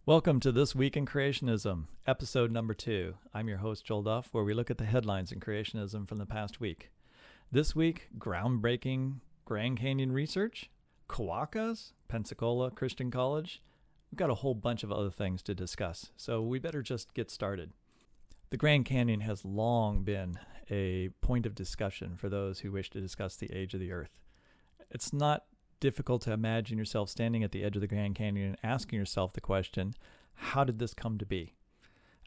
Welcome to This Week in Creationism, episode number 2. I'm your host, Joel Duff, where we look at the headlines in creationism from the past week. This week, groundbreaking Grand Canyon research, Quokkas, Pensacola Christian College. We've got a whole bunch of other things to discuss, so we better just get started. The Grand Canyon has long been a point of discussion for those who wish to discuss the age of the Earth. It's not difficult to imagine yourself standing at the edge of the Grand Canyon and asking yourself the question, how did this come to be?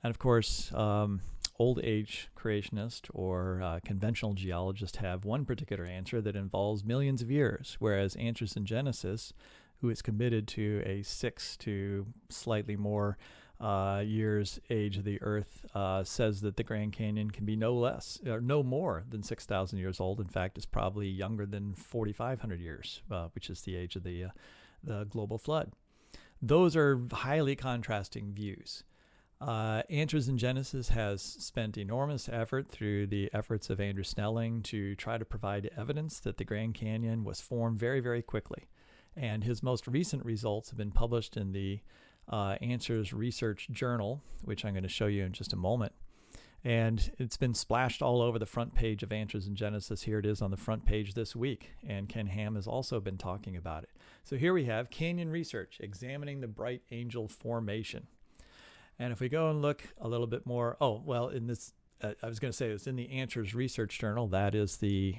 And of course, old age creationists or conventional geologists have one particular answer that involves millions of years, whereas Andrew Snelling, who is committed to a 6 to slightly more years age of the Earth, says that the Grand Canyon can be no less or no more than 6,000 years old. In fact, it's probably younger than 4,500 years, which is the age of the global flood. Those are highly contrasting views. Andrew Snelling has spent enormous effort through the efforts of Andrew Snelling to try to provide evidence that the Grand Canyon was formed very, very quickly. And his most recent results have been published in the Answers Research Journal, which I'm going to show you in just a moment. And it's been splashed all over the front page of Answers in Genesis. Here it is on the front page this week. And Ken Ham has also been talking about it. So here we have Canyon Research, examining the Bright Angel Formation. And if we go and look a little bit more, in this, I was going to say it's in the Answers Research Journal. That is the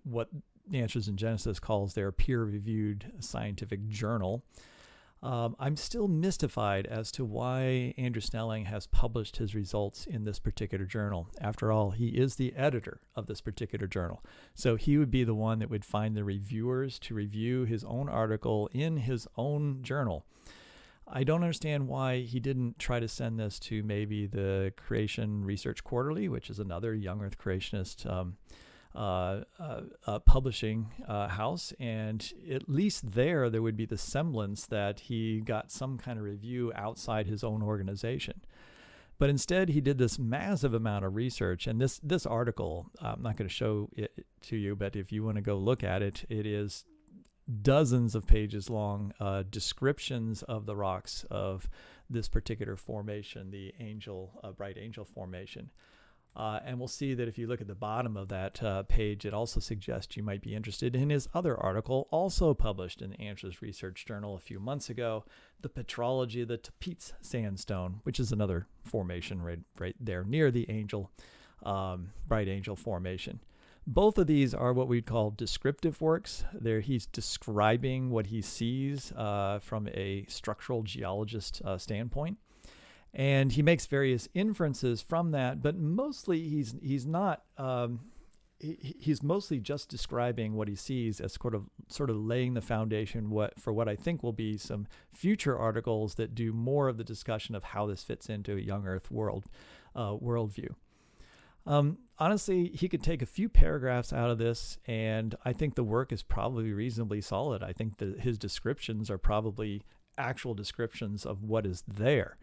what Answers in Genesis calls their peer-reviewed scientific journal. I'm still mystified as to why Andrew Snelling has published his results in this particular journal. After all, he is the editor of this particular journal. So he would be the one that would find the reviewers to review his own article in his own journal. I don't understand why he didn't try to send this to maybe the Creation Research Quarterly, which is another young earth creationist publishing house, and at least there would be the semblance that he got some kind of review outside his own organization. But instead, he did this massive amount of research, and this article, I'm not going to show it to you, but if you want to go look at it, it is dozens of pages long, descriptions of the rocks of this particular formation, the Bright Angel Formation. And we'll see that if you look at the bottom of that page, it also suggests you might be interested in his other article, also published in the Answers Research Journal a few months ago, The Petrology of the Tapeats Sandstone, which is another formation right there near the Bright Angel Formation. Both of these are what we'd call descriptive works. He's describing what he sees from a structural geologist standpoint. And he makes various inferences from that, but mostly he's not. He's mostly just describing what he sees as sort of laying the foundation for what I think will be some future articles that do more of the discussion of how this fits into a young Earth worldview. Honestly, he could take a few paragraphs out of this, and I think the work is probably reasonably solid. I think that his descriptions are probably actual descriptions of what is there.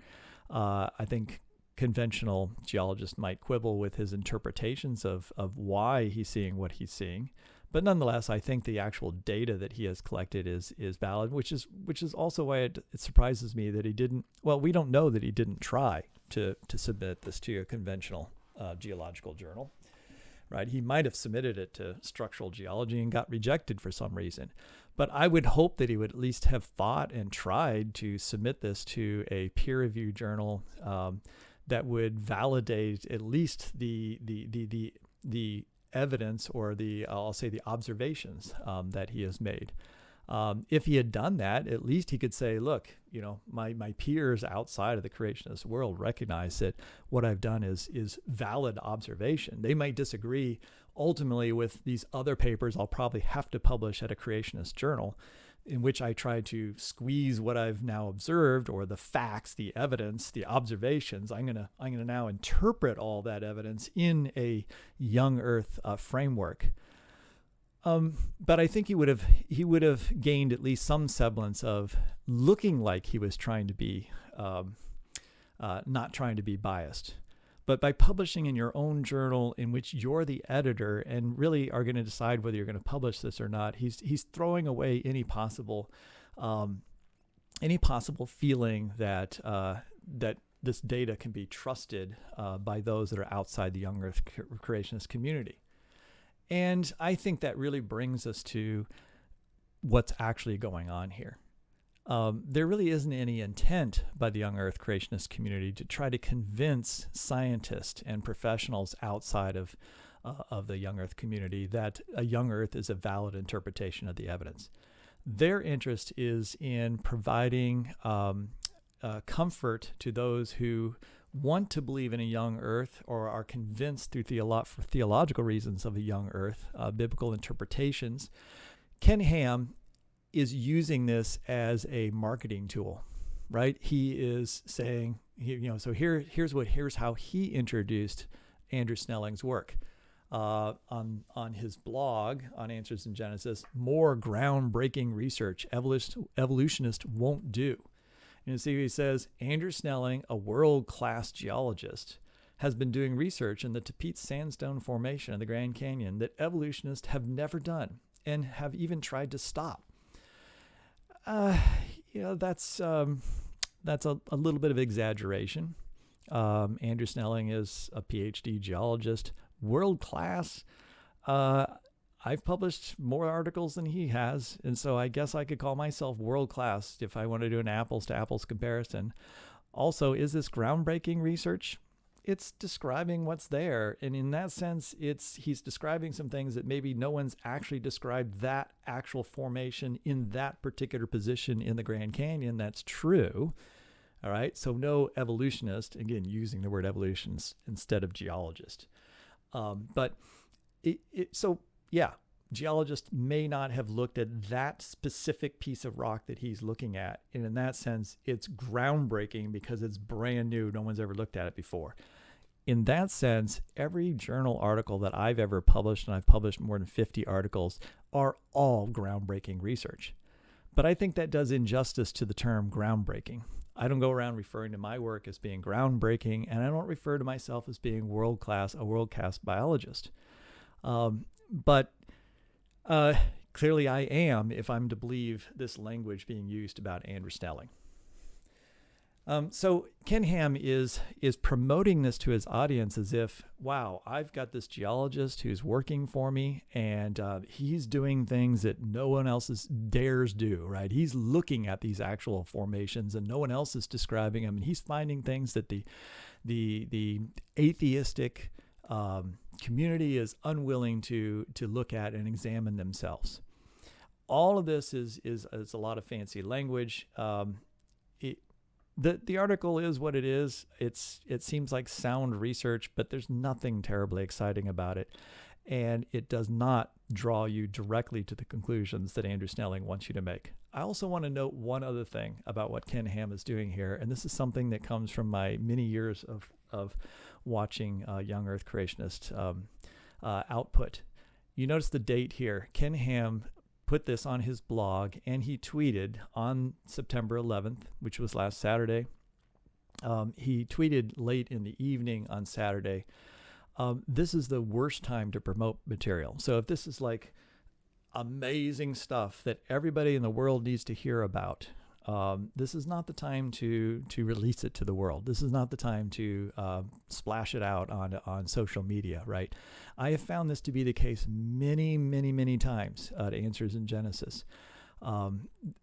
I think conventional geologists might quibble with his interpretations of why he's seeing what he's seeing. But nonetheless, I think the actual data that he has collected is valid, which is also why it surprises me that he didn't. Well, we don't know that he didn't try to submit this to a conventional geological journal, right? He might have submitted it to Structural Geology and got rejected for some reason. But I would hope that he would at least have thought and tried to submit this to a peer-reviewed journal that would validate at least the evidence or the observations that he has made. If he had done that, at least he could say, look, my peers outside of the creationist world recognize that what I've done is valid observation. They might disagree ultimately with these other papers I'll probably have to publish at a creationist journal, in which I try to squeeze what I've now observed, or the facts, the evidence, the observations. I'm gonna now interpret all that evidence in a young Earth framework. But I think he would have gained at least some semblance of looking like he was trying to be not trying to be biased. But by publishing in your own journal in which you're the editor and really are going to decide whether you're going to publish this or not, he's throwing away any possible any possible feeling that that this data can be trusted by those that are outside the young Earth creationist community. And I think that really brings us to what's actually going on here. There really isn't any intent by the young Earth creationist community to try to convince scientists and professionals outside of the young Earth community that a young Earth is a valid interpretation of the evidence. Their interest is in providing comfort to those who want to believe in a young Earth or are convinced through for theological reasons of a young Earth, biblical interpretations. Ken Ham is using this as a marketing tool, right? He is saying, so here's how he introduced Andrew Snelling's work on his blog on Answers in Genesis. More groundbreaking research evolutionist won't do. And you see, he says Andrew Snelling, a world-class geologist, has been doing research in the Tapete Sandstone Formation in the Grand Canyon that evolutionists have never done and have even tried to stop. That's a little bit of exaggeration. Andrew Snelling is a PhD geologist, world class. I've published more articles than he has, and so I guess I could call myself world class if I want to do an apples to apples comparison. Also, is this groundbreaking research? It's describing what's there, and in that sense, he's describing some things that maybe no one's actually described that actual formation in that particular position in the Grand Canyon. That's true. All right, so no evolutionist, again, using the word evolutionist instead of geologist. Geologists may not have looked at that specific piece of rock that he's looking at. And in that sense, it's groundbreaking because it's brand new. No one's ever looked at it before. In that sense, every journal article that I've ever published, and I've published more than 50 articles, are all groundbreaking research. But I think that does injustice to the term groundbreaking. I don't go around referring to my work as being groundbreaking, and I don't refer to myself as being a world-class biologist. But clearly I am, if I'm to believe this language being used about Andrew Snelling. So Ken Ham is promoting this to his audience as if, wow, I've got this geologist who's working for me, and he's doing things that no one else dares do, right? He's looking at these actual formations, and no one else is describing them, and he's finding things that the atheistic community is unwilling to look at and examine themselves. All of this is a lot of fancy language. The article is what it is. It seems like sound research, but there's nothing terribly exciting about it, and it does not draw you directly to the conclusions that Andrew Snelling wants you to make. I also want to note one other thing about what Ken Ham is doing here, and this is something that comes from my many years of watching young Earth creationist output. You notice the date here. Ken Ham put this on his blog, and he tweeted on September 11th, which was last Saturday. He tweeted late in the evening on Saturday, this is the worst time to promote material. So if this is like amazing stuff that everybody in the world needs to hear about, this is not the time to release it to the world. This is not the time to splash it out on social media, right? I have found this to be the case many, many, many times at Answers in Genesis.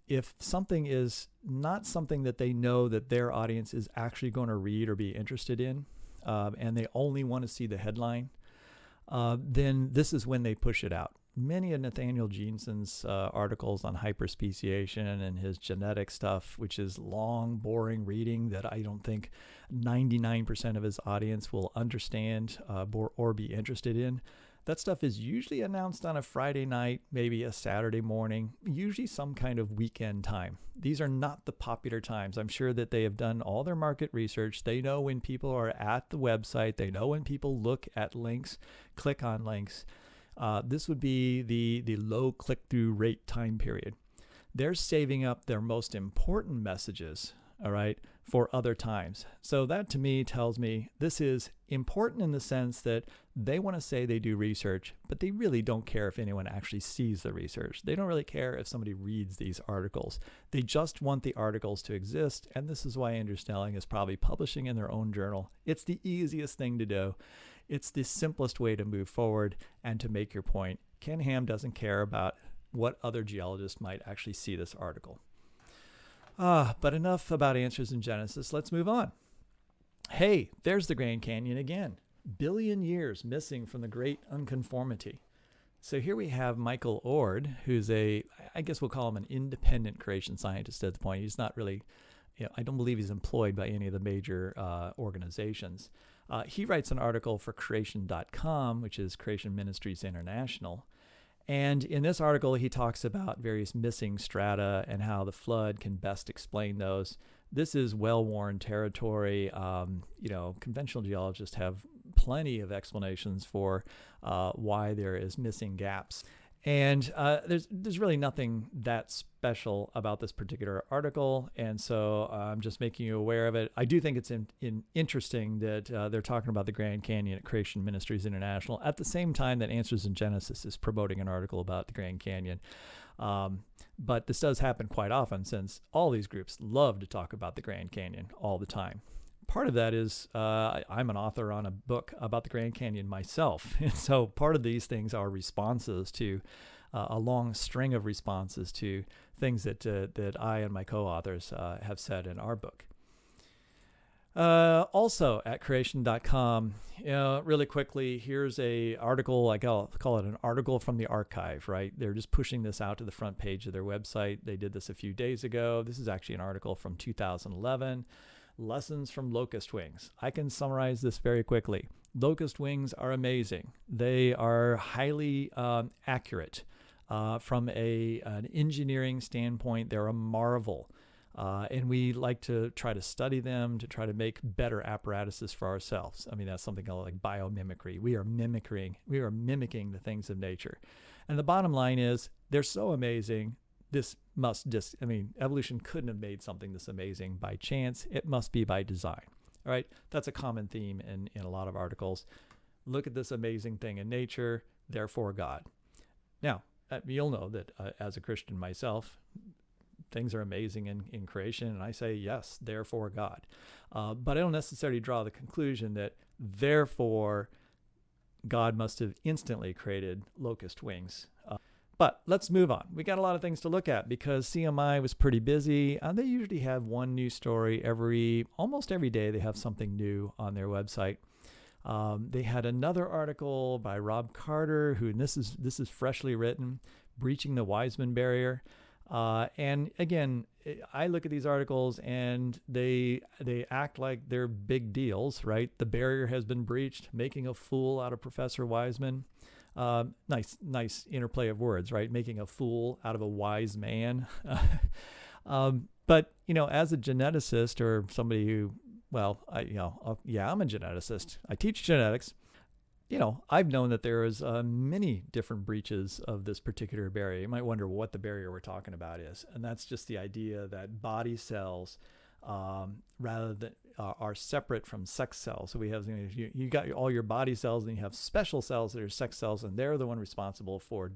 If something is not something that they know that their audience is actually going to read or be interested in, and they only want to see the headline, then this is when they push it out. Many of Nathaniel Jeanson's articles on hyperspeciation and his genetic stuff, which is long, boring reading that I don't think 99% of his audience will understand or be interested in. That stuff is usually announced on a Friday night, maybe a Saturday morning, usually some kind of weekend time. These are not the popular times. I'm sure that they have done all their market research. They know when people are at the website. They know when people look at links, click on links. This would be the low click-through rate time period. They're saving up their most important messages all right, for other times. So that to me tells me this is important in the sense that they want to say they do research, but they really don't care if anyone actually sees the research. They don't really care if somebody reads these articles. They just want the articles to exist, and this is why Andrew Snelling is probably publishing in their own journal. It's the easiest thing to do. It's the simplest way to move forward and to make your point. Ken Ham doesn't care about what other geologists might actually see this article. But enough about answers in Genesis. Let's move on. Hey, there's the Grand Canyon again. Billion years missing from the great unconformity. So here we have Michael Ord, who's I guess we'll call him an independent creation scientist at the point. He's not really, I don't believe he's employed by any of the major organizations. He writes an article for creation.com, which is Creation Ministries International. And in this article, he talks about various missing strata and how the flood can best explain those. This is well-worn territory. Conventional geologists have plenty of explanations for why there is missing gaps. And there's really nothing that special about this particular article, and so I'm just making you aware of it. I do think it's interesting that they're talking about the Grand Canyon at Creation Ministries International at the same time that Answers in Genesis is promoting an article about the Grand Canyon. But this does happen quite often, since all these groups love to talk about the Grand Canyon all the time. Part of that is I'm an author on a book about the Grand Canyon myself. And so part of these things are responses to a long string of responses to things that I and my co-authors have said in our book. Also at creation.com, really quickly, here's a article, I call it an article from the archive, right? They're just pushing this out to the front page of their website. They did this a few days ago. This is actually an article from 2011. Lessons from locust wings. I can summarize this very quickly. Locust wings are amazing. They are highly accurate. From an engineering standpoint, they're a marvel. And we like to try to study them to try to make better apparatuses for ourselves. I mean, that's something like biomimicry. We are mimicking the things of nature. And the bottom line is, they're so amazing. Evolution couldn't have made something this amazing by chance. It must be by design. All right. That's a common theme in a lot of articles. Look at this amazing thing in nature, therefore God. Now, you'll know that as a Christian myself, things are amazing in creation, and I say, yes, therefore God. But I don't necessarily draw the conclusion that therefore God must have instantly created locust wings. But let's move on. We got a lot of things to look at because CMI was pretty busy. They usually have one new story almost every day. They have something new on their website. They had another article by Rob Carter, this is freshly written, Breaching the Wiseman Barrier. And again, I look at these articles and they act like they're big deals, right? The barrier has been breached, making a fool out of Professor Wiseman. Nice interplay of words, right? Making a fool out of a wise man. But as a geneticist or somebody who, I'm a geneticist. I teach genetics. I've known that there is many different breaches of this particular barrier. You might wonder what the barrier we're talking about is, and that's just the idea that body cells, rather than are separate from sex cells. So we have you got all your body cells, and you have special cells that are sex cells, and they're the one responsible for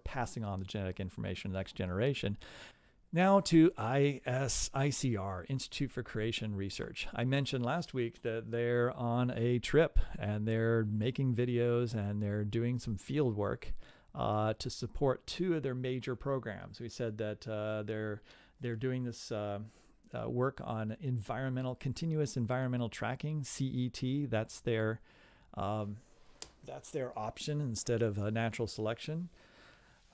passing on the genetic information to the next generation. Now to ICR, Institute for Creation Research. I mentioned last week that they're on a trip and they're making videos and they're doing some field work to support two of their major programs. We said that they're doing this work on continuous environmental tracking, CET. That's their option instead of natural selection.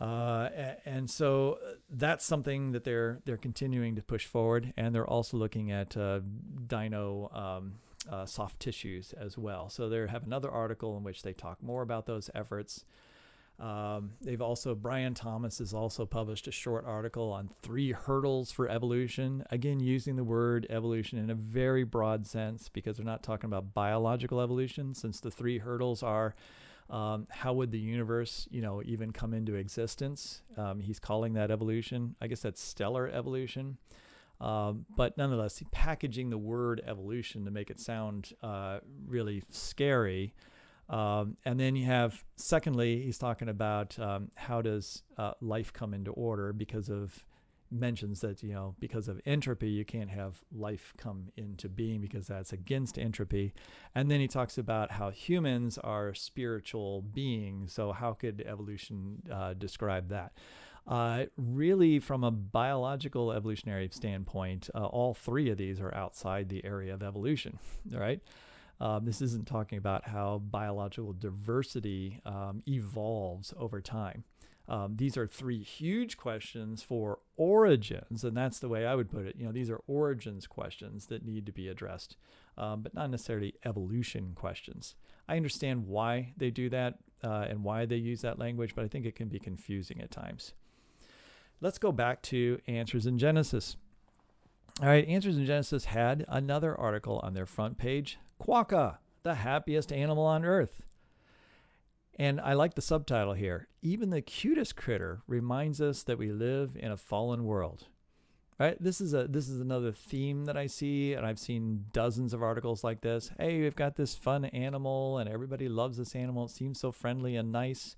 And so that's something that they're continuing to push forward, and they're also looking at dino soft tissues as well. So they have another article in which they talk more about those efforts. Brian Thomas has also published a short article on 3 hurdles for evolution, again using the word evolution in a very broad sense because they're not talking about biological evolution, since the 3 hurdles are how would the universe, even come into existence? He's calling that evolution. I guess that's stellar evolution. But nonetheless, packaging the word evolution to make it sound really scary. And then you have, secondly, he's talking about how does life come into order mentions that, because of entropy, you can't have life come into being because that's against entropy. And then he talks about how humans are spiritual beings. So how could evolution describe that? Really, from a biological evolutionary standpoint, all three of these are outside the area of evolution, right? This isn't talking about how biological diversity evolves over time. These are three huge questions for origins, and that's the way I would put it. These are origins questions that need to be addressed, but not necessarily evolution questions. I understand why they do that and why they use that language, but I think it can be confusing at times. Let's go back to Answers in Genesis. All right, Answers in Genesis had another article on their front page, Quokka, the happiest animal on earth. And I like the subtitle here. Even the cutest critter reminds us that we live in a fallen world. Right? This is another theme that I see, and I've seen dozens of articles like this. Hey, we've got this fun animal, and everybody loves this animal. It seems so friendly and nice.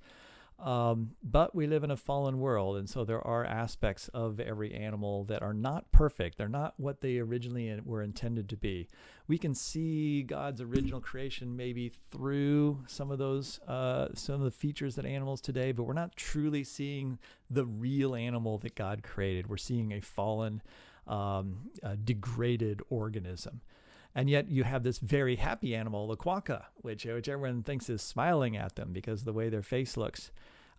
But we live in a fallen world, and so there are aspects of every animal that are not perfect. They're not what they originally were intended to be. We can see God's original creation maybe through some of the features that animals today, but we're not truly seeing the real animal that God created. We're seeing a fallen, degraded organism. And yet you have this very happy animal, the quokka, which everyone thinks is smiling at them because of the way their face looks.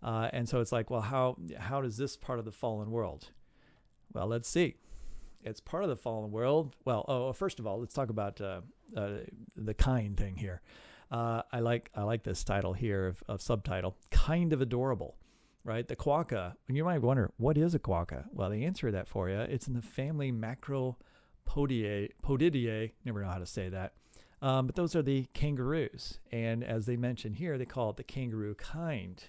And so it's like, well, how does this part of the fallen world? Well, let's see. It's part of the fallen world. Well, first of all, let's talk about the kind thing here. I like this title here of subtitle, Kind of Adorable. Right? The quokka. And you might wonder, what is a quokka? Well, the answer to that for you, it's in the family Podidae, never know how to say that. But those are the kangaroos. And as they mention here, they call it the kangaroo kind,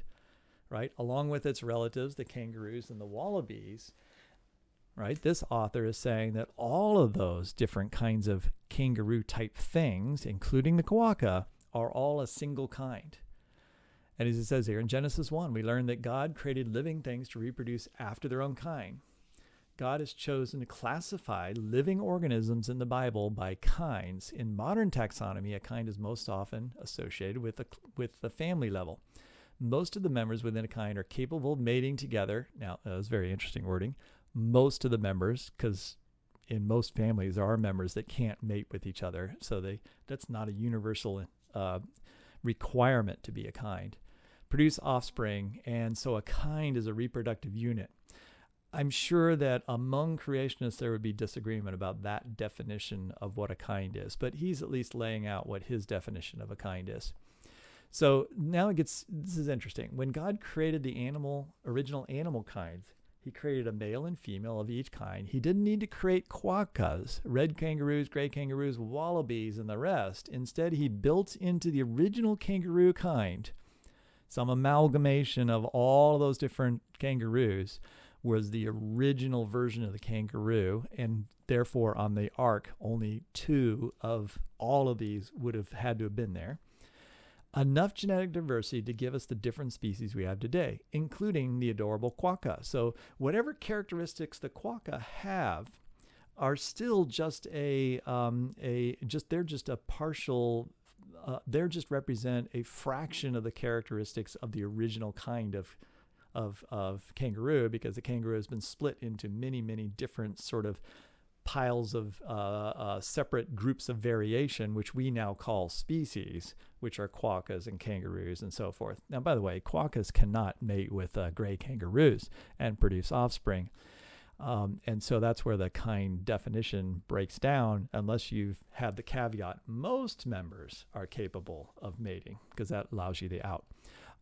right? Along with its relatives, the kangaroos and the wallabies, right? This author is saying that all of those different kinds of kangaroo type things, including the quokka, are all a single kind. And as it says here in Genesis 1, we learn that God created living things to reproduce after their own kind. God has chosen to classify living organisms in the Bible by kinds. In modern taxonomy, a kind is most often associated with the family level. Most of the members within a kind are capable of mating together. Now, that's very interesting wording. Most of the members, because in most families, there are members that can't mate with each other. So that's not a universal requirement to be a kind. Produce offspring, and so a kind is a reproductive unit. I'm sure that among creationists there would be disagreement about that definition of what a kind is, but he's at least laying out what his definition of a kind is. So now this is interesting. When God created the original animal kinds, he created a male and female of each kind. He didn't need to create quokkas, red kangaroos, gray kangaroos, wallabies, and the rest. Instead, he built into the original kangaroo kind some amalgamation of all of those different kangaroos was the original version of the kangaroo, and therefore on the ark, only 2 of all of these would have had to have been there. Enough genetic diversity to give us the different species we have today, including the adorable quokka. So whatever characteristics the quokka have are still just they just represent a fraction of the characteristics of the original kind of kangaroo, because the kangaroo has been split into many, many different sort of piles of separate groups of variation, which we now call species, which are quokkas and kangaroos and so forth. Now, by the way, quokkas cannot mate with gray kangaroos and produce offspring. And so that's where the kind definition breaks down, unless you have the caveat, most members are capable of mating, because that allows you the out.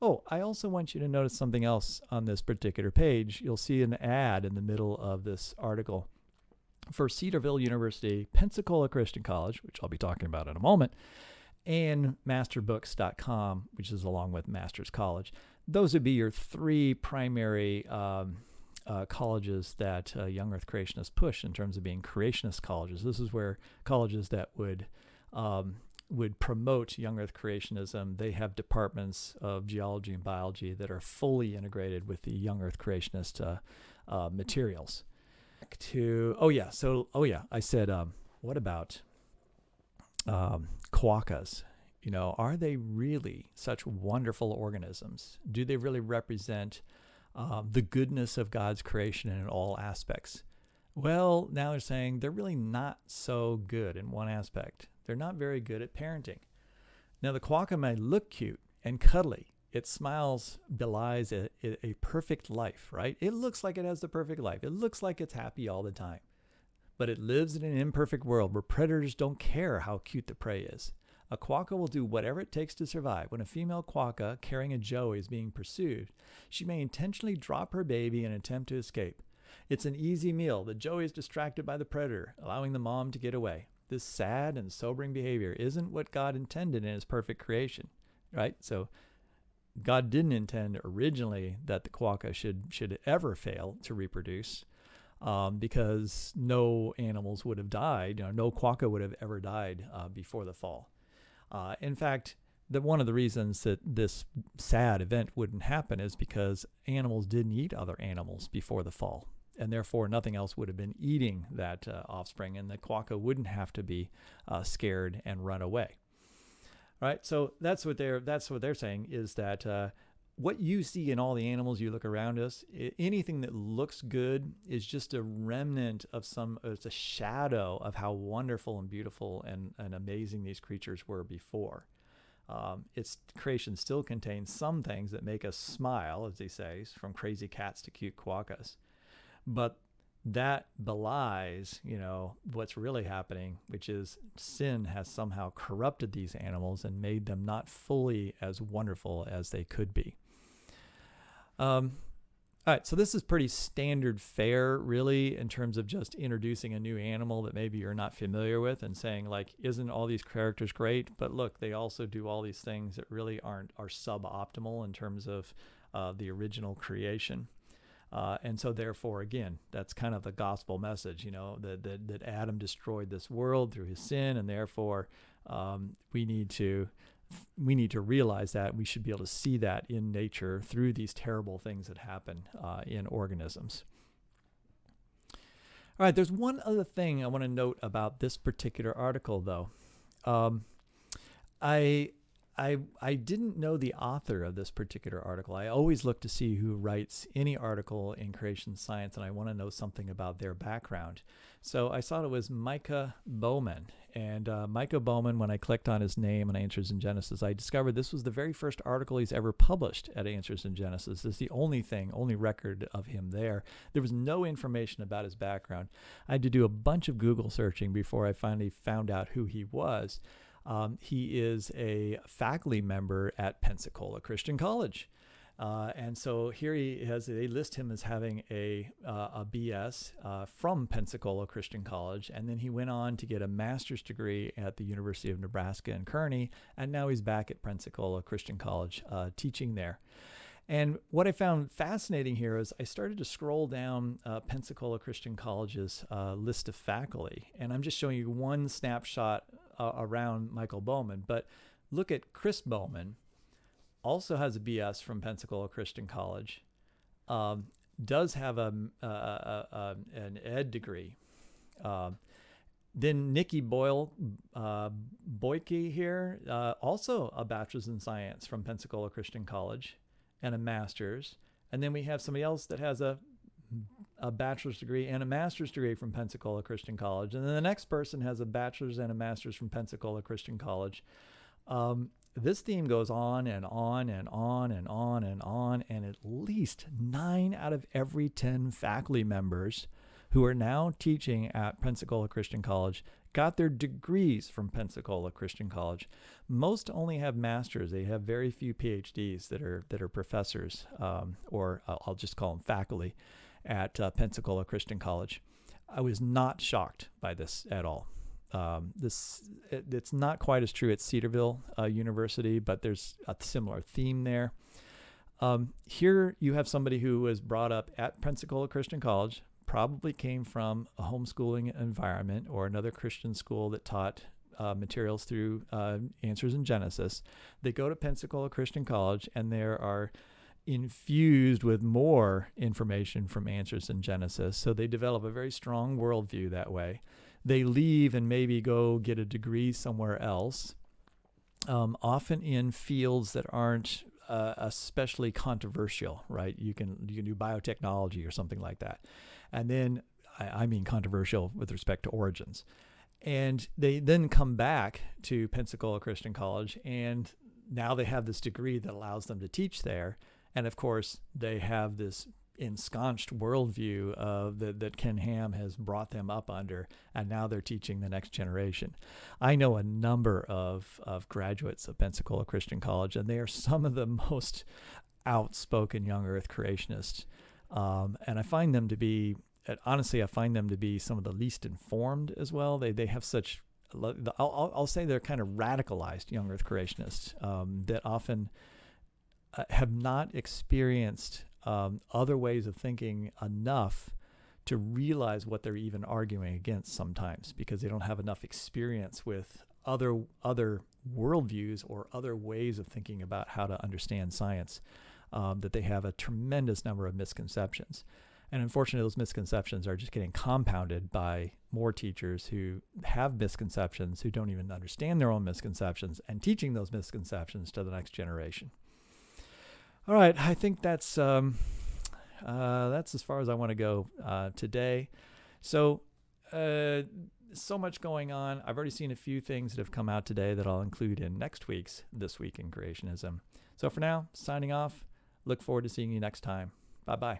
Oh, I also want you to notice something else on this particular page. You'll see an ad in the middle of this article for Cedarville University, Pensacola Christian College, which I'll be talking about in a moment, and masterbooks.com, which is along with Master's College. Those would be your 3 primary colleges that young Earth creationists push in terms of being creationist colleges. This is where colleges that would promote young Earth creationism, they have departments of geology and biology that are fully integrated with the young Earth creationist materials. I said, what about quokkas? Are they really such wonderful organisms? Do they really represent the goodness of God's creation in all aspects? Well, now they're saying they're really not so good in one aspect. They're not very good at parenting. Now, the quokka may look cute and cuddly. Its smiles belies a perfect life, right? It looks like it has the perfect life. It looks like it's happy all the time. But it lives in an imperfect world where predators don't care how cute the prey is. A quokka will do whatever it takes to survive. When a female quokka carrying a joey is being pursued, she may intentionally drop her baby and attempt to escape. It's an easy meal. The joey is distracted by the predator, allowing the mom to get away. This sad and sobering behavior isn't what God intended in his perfect creation, right? So God didn't intend originally that the quokka should ever fail to reproduce, because no animals would have died. No quokka would have ever died before the fall. In fact, one of the reasons that this sad event wouldn't happen is because animals didn't eat other animals before the fall, and therefore nothing else would have been eating that offspring, and the quokka wouldn't have to be scared and run away. Right, so that's what they're saying, is that what you see in all the animals you look around us, anything that looks good is just a remnant of it's a shadow of how wonderful and beautiful and amazing these creatures were before. Its creation still contains some things that make us smile, as they say, from crazy cats to cute quokkas. But that belies, what's really happening, which is sin has somehow corrupted these animals and made them not fully as wonderful as they could be. All right, so this is pretty standard fare, really, in terms of just introducing a new animal that maybe you're not familiar with and saying, like, isn't all these characters great? But look, they also do all these things that really are suboptimal in terms of the original creation. And so therefore, again, that's kind of the gospel message, that Adam destroyed this world through his sin, and therefore we need to realize that. We should be able to see that in nature through these terrible things that happen in organisms. All right, there's one other thing I want to note about this particular article, though. I didn't know the author of this particular article. I always look to see who writes any article in creation science, and I want to know something about their background. So I saw it was Micah Bowman. And Micah Bowman, when I clicked on his name on Answers in Genesis, I discovered this was the very first article he's ever published at Answers in Genesis. This is the only record of him there. There was no information about his background. I had to do a bunch of Google searching before I finally found out who he was. He is a faculty member at Pensacola Christian College. And so here they list him as having a BS from Pensacola Christian College. And then he went on to get a master's degree at the University of Nebraska in Kearney. And now he's back at Pensacola Christian College teaching there. And what I found fascinating here is I started to scroll down Pensacola Christian College's list of faculty. And I'm just showing you one snapshot around Michael Bowman. But look at Chris Bowman, also has a BS from Pensacola Christian College, does have an ed degree. Then Nikki Boyke here, also a bachelor's in science from Pensacola Christian College and a master's. And then we have somebody else that has a bachelor's degree and a master's degree from Pensacola Christian College. And then the next person has a bachelor's and a master's from Pensacola Christian College. This theme goes on and on and on and on and on, and at least 9 out of every 10 faculty members who are now teaching at Pensacola Christian College got their degrees from Pensacola Christian College. Most only have masters. They have very few PhDs that are professors, or I'll just call them faculty at Pensacola Christian College. I was not shocked by this at all. It's not quite as true at Cedarville University, but there's a similar theme there. Here you have somebody who was brought up at Pensacola Christian College, probably came from a homeschooling environment or another Christian school that taught materials through Answers in Genesis. They go to Pensacola Christian College, and there are infused with more information from Answers in Genesis. So they develop a very strong worldview that way. They leave and maybe go get a degree somewhere else, often in fields that aren't especially controversial, right? You can do biotechnology or something like that. And then, I mean controversial with respect to origins. And they then come back to Pensacola Christian College, and now they have this degree that allows them to teach there. And of course, they have this ensconced worldview that Ken Ham has brought them up under, and now they're teaching the next generation. I know a number of graduates of Pensacola Christian College, and they are some of the most outspoken young earth creationists. And I find them to be, honestly, some of the least informed as well. They have such, I'll say they're kind of radicalized young earth creationists that often have not experienced other ways of thinking enough to realize what they're even arguing against sometimes, because they don't have enough experience with other worldviews or other ways of thinking about how to understand science, that they have a tremendous number of misconceptions. And unfortunately, those misconceptions are just getting compounded by more teachers who have misconceptions, who don't even understand their own misconceptions, and teaching those misconceptions to the next generation. All right, I think that's as far as I want to go today. So much going on. I've already seen a few things that have come out today that I'll include in next week's This Week in Creationism. So for now, signing off. Look forward to seeing you next time. Bye-bye.